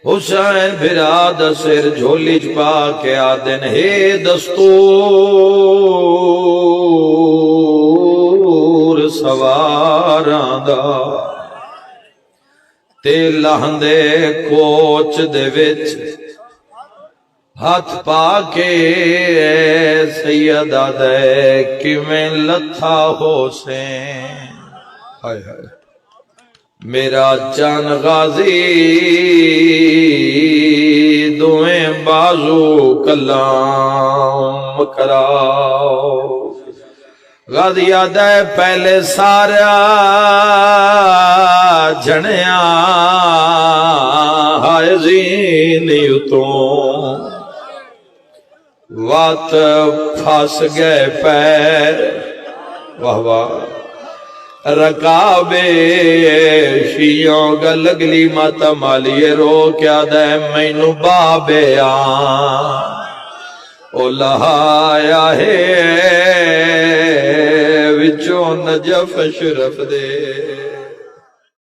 حسین بھرا دا سر جھولی چپا کے آدن ہے دستور سواراں دا تے لہندے کوچ دے وچ ہاتھ پا کے سیدہ دے کیویں لتھا حسین ہائے ہائے میرا جان غازی دویں بازو کلام کراؤ غازی آدھے پہلے سارا جھنیاں ہائے زینی اتوں وات پھاس گئے پیر واہ واہ رکابے شیعوں گا لگلی ماتا مالی رو کیا دے مینو بابے آن او لہایا ہے وچوں نجف شرف دے